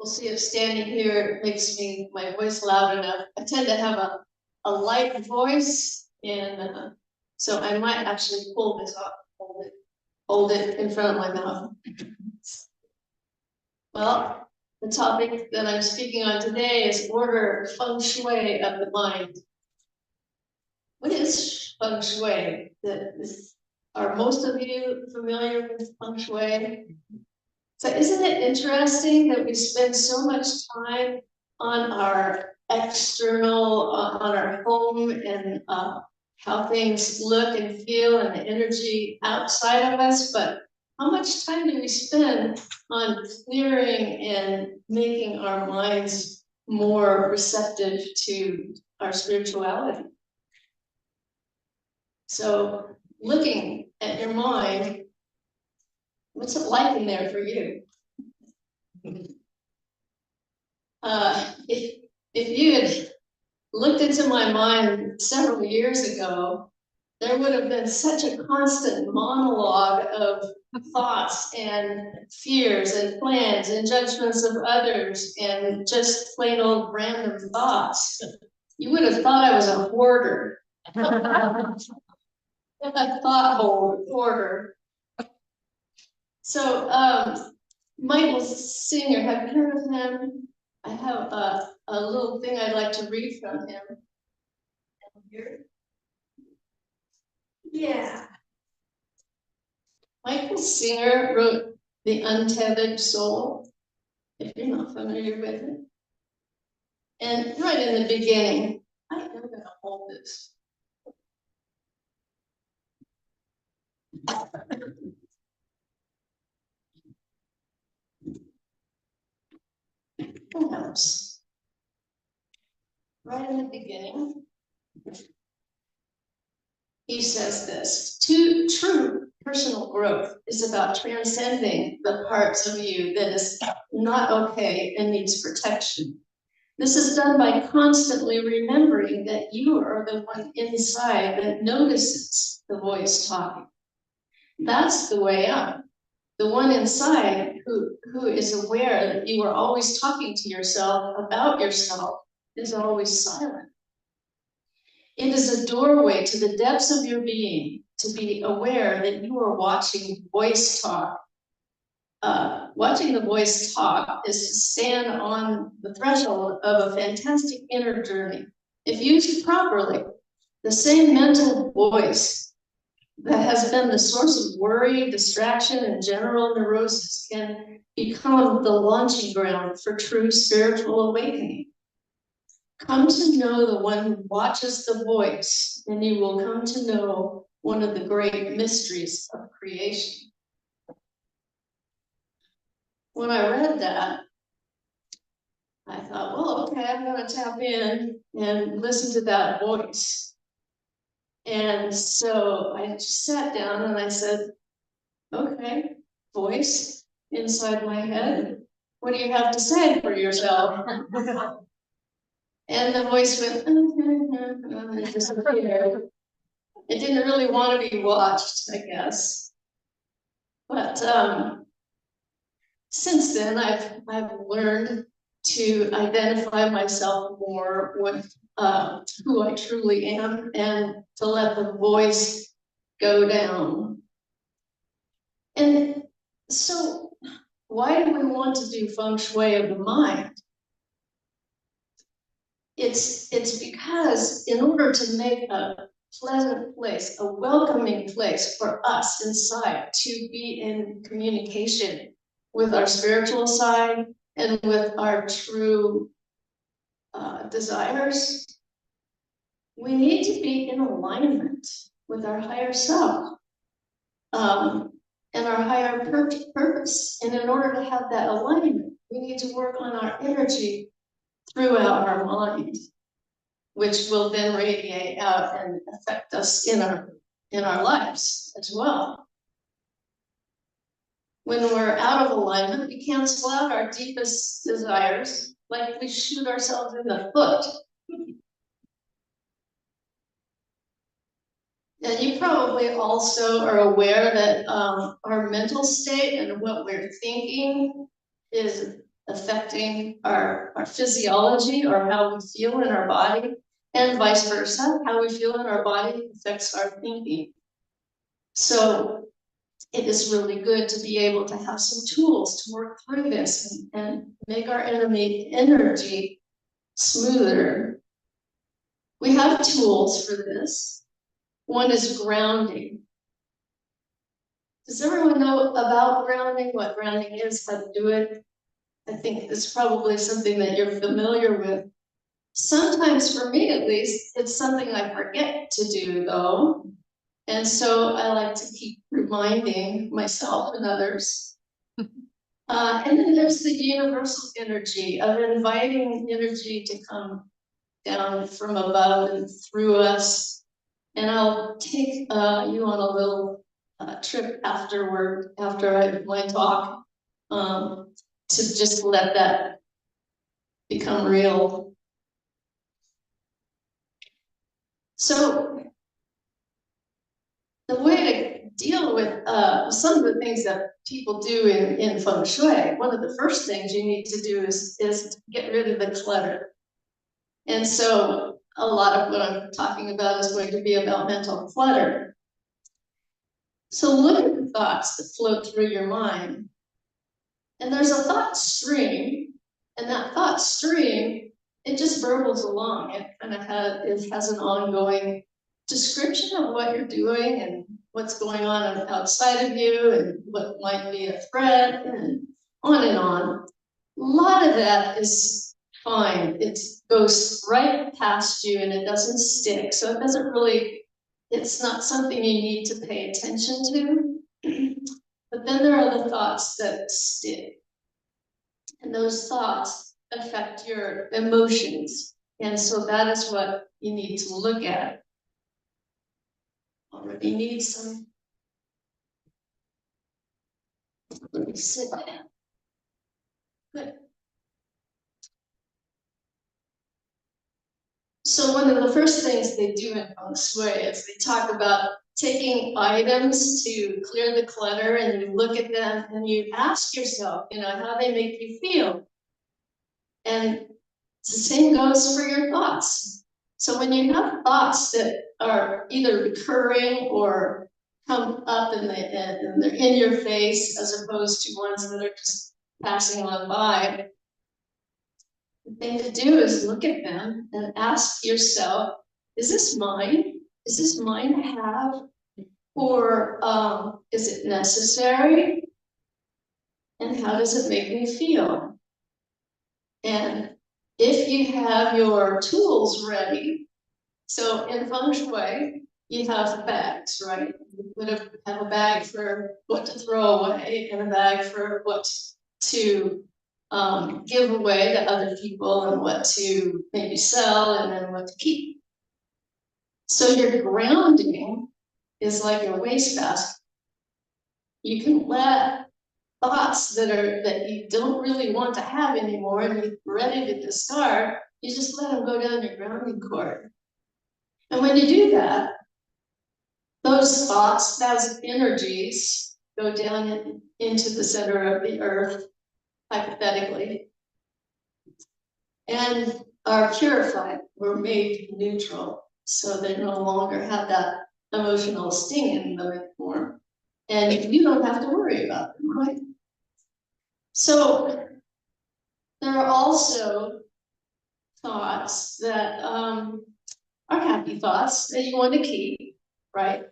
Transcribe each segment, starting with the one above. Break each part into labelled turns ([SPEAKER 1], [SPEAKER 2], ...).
[SPEAKER 1] We'll see if standing here makes my voice loud enough. I tend to have a light voice, and so I might actually pull this off, hold it in front of my mouth. Well, the topic that I'm speaking on today is order, Feng Shui of the mind. What is Feng Shui? Are most of you familiar with Feng Shui? So isn't it interesting that we spend so much time on our external, on our home, and how things look and feel and the energy outside of us, but how much time do we spend on clearing and making our minds more receptive to our spirituality? So looking at your mind, what's it like in there for you? If you had looked into my mind several years ago, there would have been such a constant monologue of thoughts and fears and plans and judgments of others and just plain old random thoughts. You would have thought I was a hoarder. A thought hoarder. So Michael Singer, have you heard of him? I have a little thing I'd like to read from him. Here. Yeah. Michael Singer wrote The Untethered Soul, if you're not familiar with it. And right in the beginning, I am going to hold this. Perhaps. Right in the beginning, he says this: true personal growth is about transcending the parts of you that is not okay and needs protection. This is done by constantly remembering that you are the one inside that notices the voice talking. That's the way up. The one inside who is aware that you are always talking to yourself about yourself is always silent. It is a doorway to the depths of your being to be aware that you are watching voice talk. Watching the voice talk is to stand on the threshold of a fantastic inner journey. If used properly, the same mental voice that has been the source of worry, distraction, and general neurosis can become the launching ground for true spiritual awakening. Come to know the one who watches the voice, and you will come to know one of the great mysteries of creation. When I read that, I thought, well, okay, I'm going to tap in and listen to that voice. And so I just sat down and I said, okay, voice inside my head, what do you have to say for yourself? And the voice went, and it disappeared. It didn't really want to be watched, I guess. But since then, I've learned to identify myself more with who I truly am and to let the voice go down. And so why do we want to do Feng Shui of the mind? It's because in order to make a pleasant place, a welcoming place for us inside to be in communication with our spiritual side and with our true desires, we need to be in alignment with our higher self and our higher purpose. And in order to have that alignment, we need to work on our energy throughout our mind, which will then radiate out and affect us in our lives as well. When we're out of alignment, we cancel out our deepest desires, like we shoot ourselves in the foot. And you probably also are aware that our mental state and what we're thinking is affecting our physiology or how we feel in our body, and vice versa. How we feel in our body affects our thinking. So it is really good to be able to have some tools to work through this and make our energy smoother. We have tools for this. One is grounding. Does everyone know about grounding, what grounding is, how to do it? I think it's probably something that you're familiar with. Sometimes, for me at least, it's something I forget to do though. And so I like to keep reminding myself and others. And then there's the universal energy of inviting energy to come down from above and through us. And I'll take you on a little trip afterward, after my talk, to just let that become real. So the way to deal with some of the things that people do in Feng Shui, one of the first things you need to do is get rid of the clutter. And so a lot of what I'm talking about is going to be about mental clutter. So look at the thoughts that float through your mind. And there's a thought stream, and that thought stream, it just burbles along. It kind of has an ongoing description of what you're doing and what's going on outside of you and what might be a threat and on and on. A lot of that is fine. It goes right past you and it doesn't stick. So it doesn't really, it's not something you need to pay attention to. But then there are the thoughts that stick. And those thoughts affect your emotions. And so that is what you need to look at. Already need some. Let me sit down. Good. So one of the first things they do in Feng Shui is they talk about taking items to clear the clutter, and you look at them and you ask yourself, how they make you feel. And the same goes for your thoughts. So when you have thoughts that are either recurring or come up and they're in your face as opposed to ones that are just passing on by, the thing to do is look at them and ask yourself, is this mine? Is this mine to have? Or is it necessary? And how does it make me feel? And if you have your tools ready, so in Feng Shui, you have bags, right? You would have a bag for what to throw away and a bag for what to give away to other people and what to maybe sell and then what to keep. So your grounding is like your wastebasket. You can let thoughts that you don't really want to have anymore and you're ready to discard, you just let them go down your grounding cord. And when you do that, those thoughts, those energies go down into the center of the earth, hypothetically, and are purified or made neutral. So they no longer have that emotional sting in them anymore. And you don't have to worry about them, right? So there are also thoughts that are happy thoughts that you want to keep, right?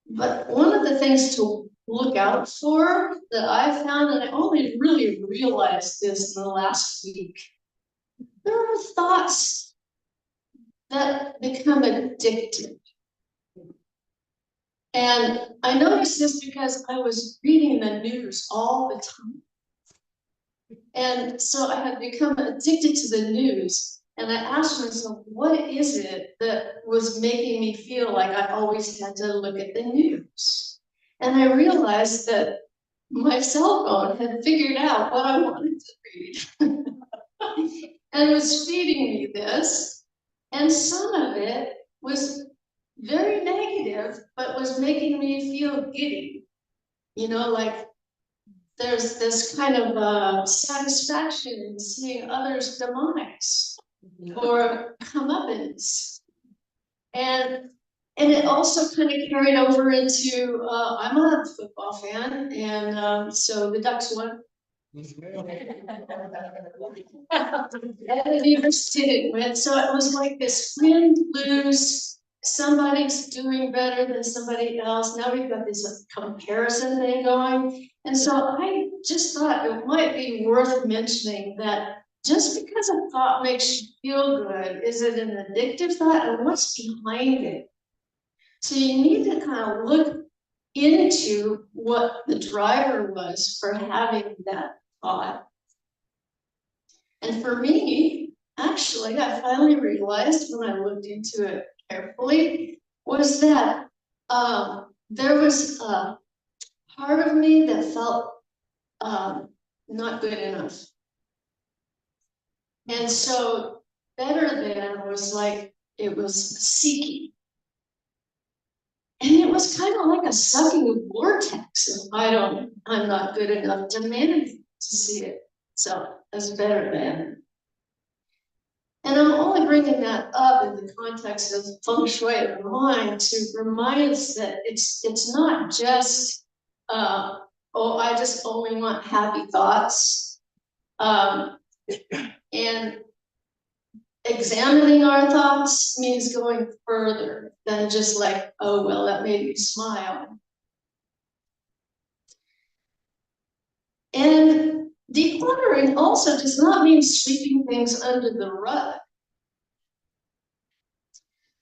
[SPEAKER 1] But one of the things to look out for that I found, and I only really realized this in the last week, there are thoughts that become addictive. And I noticed this because I was reading the news all the time. And so I had become addicted to the news. And I asked myself, what is it that was making me feel like I always had to look at the news? And I realized that my cell phone had figured out what I wanted to read and was feeding me this. And some of it was very negative, but was making me feel giddy, like there's this kind of satisfaction in seeing others' demise or comeuppance. And it also kind of carried over into, I'm a football fan, and so the Ducks won. And the University didn't win, so it was like this win-lose, somebody's doing better than somebody else. Now we've got this comparison thing going. And so I just thought it might be worth mentioning that just because a thought makes you feel good, is it an addictive thought, and what's behind it? So you need to kind of look into what the driver was for having that thought. And for me, actually, I finally realized when I looked into it carefully, was that there was a part of me that felt not good enough. And so better than was like, it was seeking. And it was kind of like a sucking vortex. If I'm not good enough, demanding to see it. So as better than. And I'm only bringing that up in the context of Feng Shui of the mind to remind us that it's not just, oh, I just only want happy thoughts. And examining our thoughts means going further than just like, oh, well, that made me smile. And decluttering also does not mean sweeping things under the rug.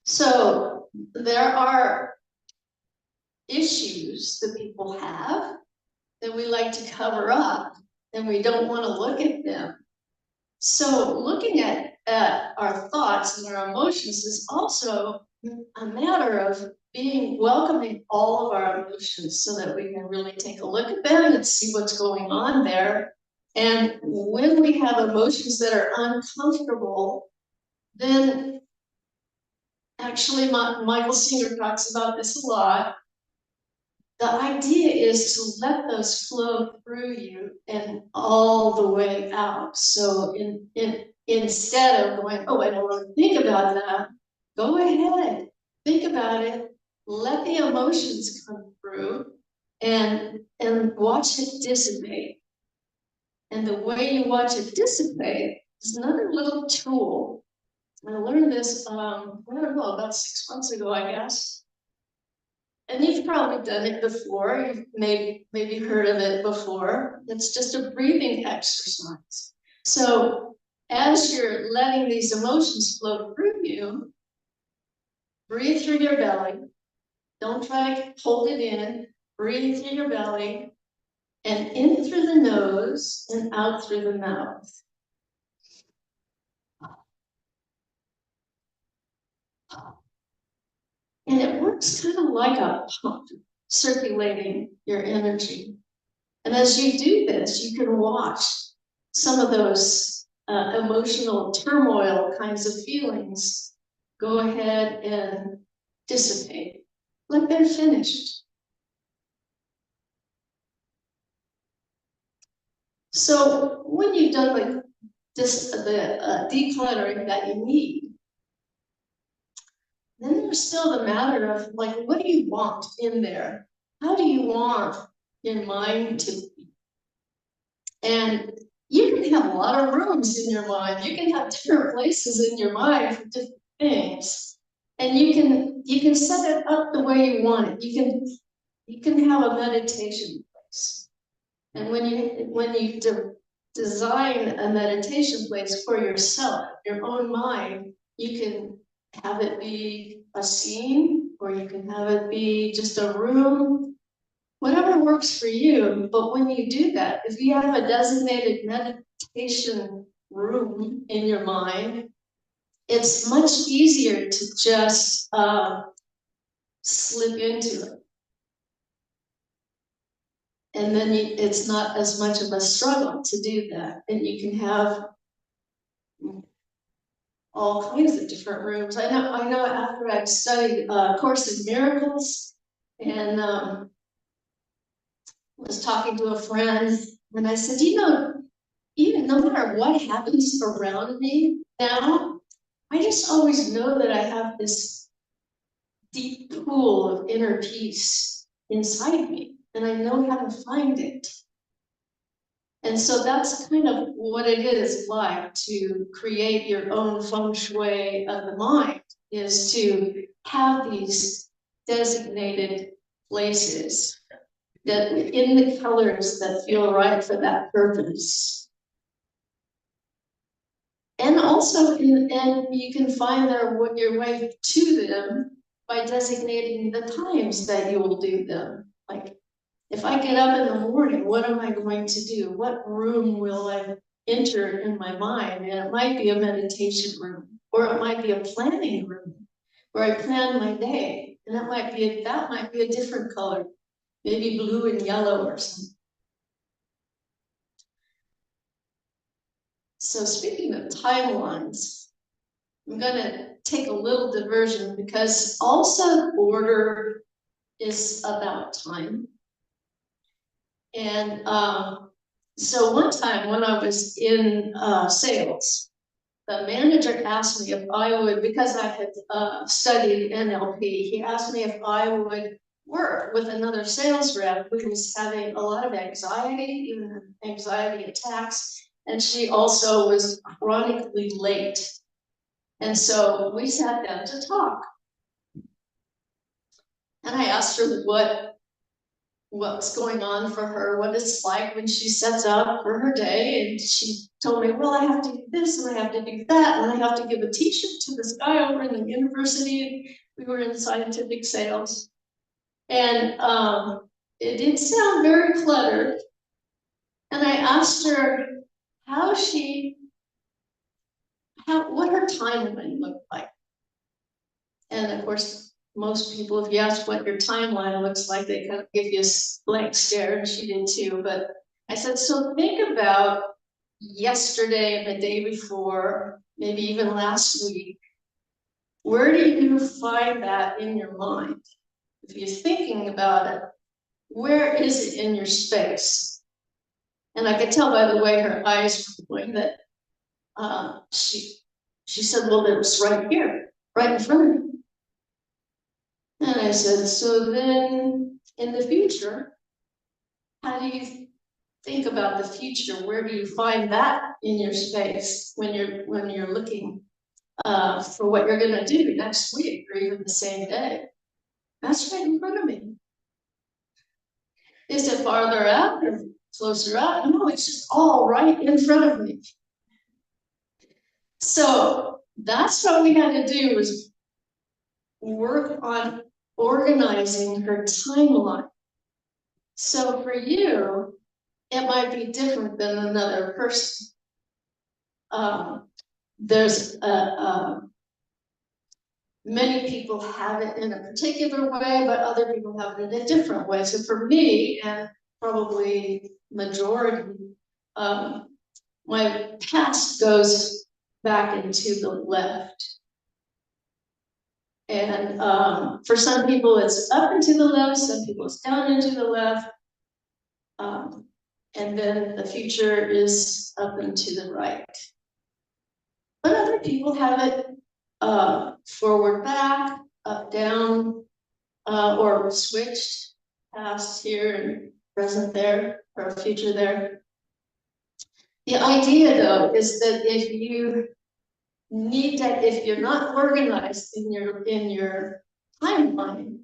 [SPEAKER 1] So there are issues that people have that we like to cover up, and we don't want to look at them. So looking at our thoughts and our emotions is also a matter of welcoming all of our emotions so that we can really take a look at them and see what's going on there. And when we have emotions that are uncomfortable, then actually Michael Singer talks about this a lot. The idea is to let those flow through you and all the way out. So instead of going, oh, I don't want to think about that, go ahead, think about it, let the emotions come through and watch it dissipate. And the way you watch it dissipate is another little tool. I learned this, I don't know, about 6 months ago, I guess. And you've probably done it before, you've maybe heard of it before. It's just a breathing exercise. So as you're letting these emotions flow through you, breathe through your belly. Don't try to hold it in. Breathe through your belly and in through the nose and out through the mouth. And it works kind of like a pump, circulating your energy. And as you do this, you can watch some of those emotional turmoil kinds of feelings go ahead and dissipate, like they're finished. So when you've done like this, the decluttering that you need, then there's still the matter of like, what do you want in there? How do you want your mind to be? And you can have a lot of rooms in your mind. You can have different places in your mind for different things. And you can set it up the way you want it. You can have a meditation place. And when you design a meditation place for yourself, your own mind, you can have it be a scene, or you can have it be just a room, whatever works for you. But when you do that, if you have a designated meditation room in your mind, it's much easier to just slip into it. And then it's not as much of a struggle to do that. And you can have all kinds of different rooms. I know after I've studied Course in Miracles, and was talking to a friend, and I said, you know, even no matter what happens around me now, I just always know that I have this deep pool of inner peace inside me, and I know how to find it. And so that's kind of what it is like to create your own feng shui of the mind, is to have these designated places that in the colors that feel right for that purpose. And also, and you can find your way to them by designating the times that you will do them. Like, if I get up in the morning, what am I going to do? What room will I enter in my mind? And it might be a meditation room, or it might be a planning room where I plan my day. And that might be a different color, maybe blue and yellow or something. So speaking of timelines, I'm gonna take a little diversion because also order is about time. And so one time when I was in sales, the manager asked me if I would, because I had studied NLP, he asked me if I would work with another sales rep who was having a lot of anxiety, even anxiety attacks, and she also was chronically late. And so we sat down to talk. And I asked her what's going on for her, what it's like when she sets out for her day. And she told me, well, I have to do this and I have to do that, and I have to give a t-shirt to this guy over in the university. We were in scientific sales. And it did sound very cluttered. And I asked her what her timeline looked like. And of course, most people, if you ask what your timeline looks like, they kind of give you a blank stare, and she did too. But I said, so think about yesterday and the day before, maybe even last week. Where do you find that in your mind? If you're thinking about it, where is it in your space? And I could tell by the way her eyes were going that she said, well, it was right here, right in front of me. And I said, so then in the future, how do you think about the future? Where do you find that in your space when you're looking for what you're gonna do next week or even the same day? That's right in front of me. Is it farther out or closer out? No, it's just all right in front of me. So that's what we had to do, was work on organizing her timeline. So for you, it might be different than another person. There's many people have it in a particular way, but other people have it in a different way. So for me, and probably majority, my past goes back into the left. And for some people, it's up into the left, some people it's down into the left. And then the future is up and to the right. But other people have it forward, back, up, down, or switched, past here and present there, or future there. The idea, though, is that if you're not organized in your timeline,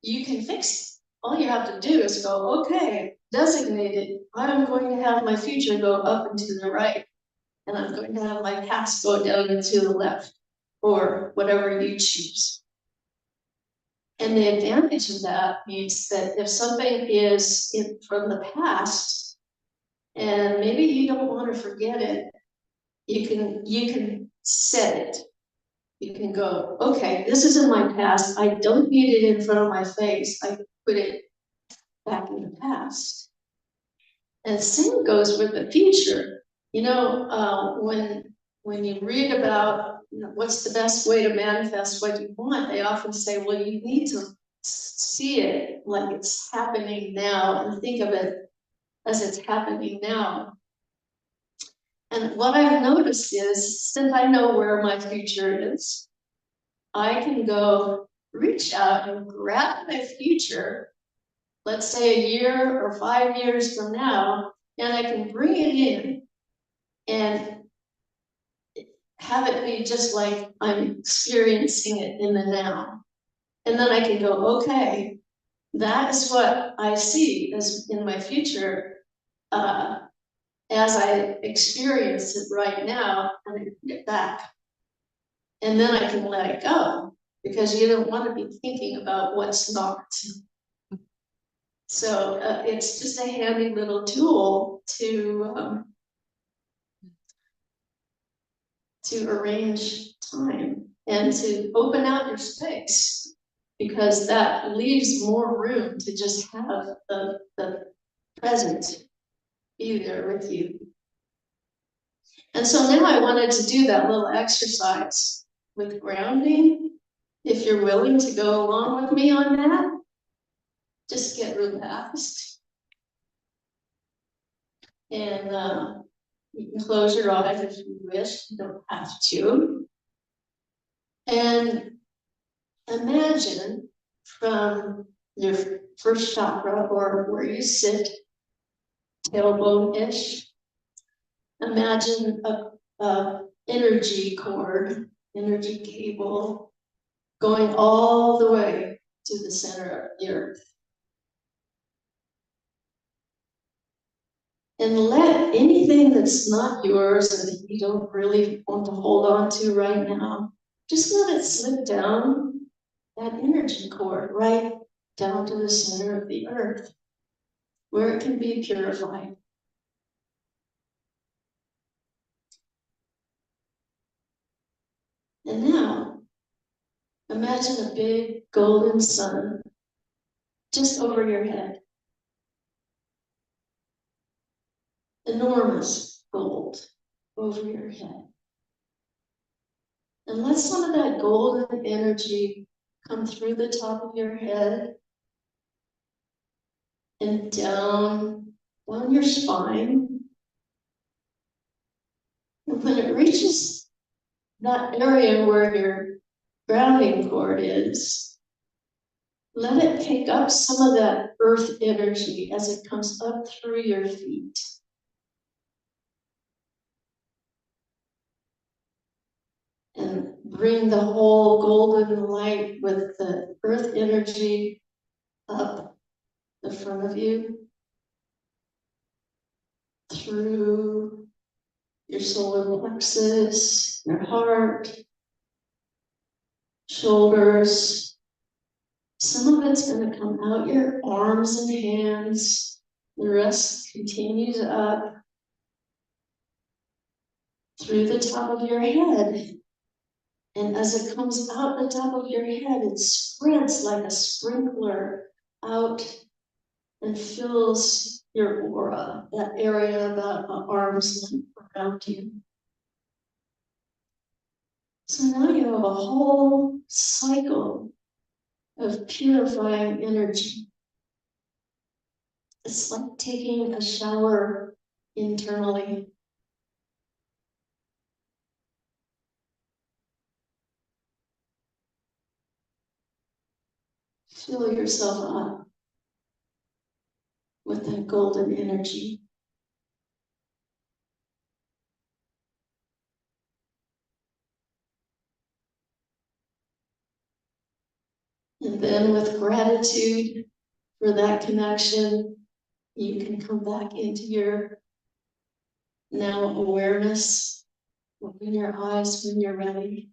[SPEAKER 1] you can fix it. All you have to do is go, okay, designated, I'm going to have my future go up and to the right, and I'm going to have my past go down and to the left, or whatever you choose. And the advantage of that means that if something is from the past, and maybe you don't want to forget it, you can set it. You can go, okay, this is in my past. I don't need it in front of my face. I put it back in the past. And same goes with the future. You know, when you read about what's the best way to manifest what you want, they often say, well, you need to see it like it's happening now and think of it as it's happening now. And what I've noticed is, since I know where my future is, I can go reach out and grab my future, let's say a year or 5 years from now, and I can bring it in and have it be just like I'm experiencing it in the now. And then I can go, okay, that is what I see as in my future, as I experience it right now, and I bring it back. And then I can let it go, because you don't want to be thinking about what's not. So it's just a handy little tool to arrange time and to open out your space, because that leaves more room to just have the present be there with you. And so now I wanted to do that little exercise with grounding. If you're willing to go along with me on that, just get relaxed. And you can close your eyes if you wish, you don't have to. And imagine from your first chakra, or where you sit, tailbone-ish, imagine a energy cord, energy cable going all the way to the center of the earth. And let anything that's not yours and that you don't really want to hold on to right now, just let it slip down that energy cord right down to the center of the earth, where it can be purified. And now, imagine a big golden sun just over your head. Enormous gold over your head. And let some of that golden energy come through the top of your head and down your spine. And when it reaches that area where your grounding cord is, let it pick up some of that earth energy as it comes up through your feet. And bring the whole golden light with the earth energy up the front of you, through your solar plexus, your heart, shoulders. Some of it's going to come out your arms and hands. The rest continues up through the top of your head. And as it comes out the top of your head, it spreads like a sprinkler out and fills your aura, that area about an arm's length around you. So now you have a whole cycle of purifying energy. It's like taking a shower internally. Fill yourself up with that golden energy. And then with gratitude for that connection, you can come back into your now awareness. Open your eyes when you're ready.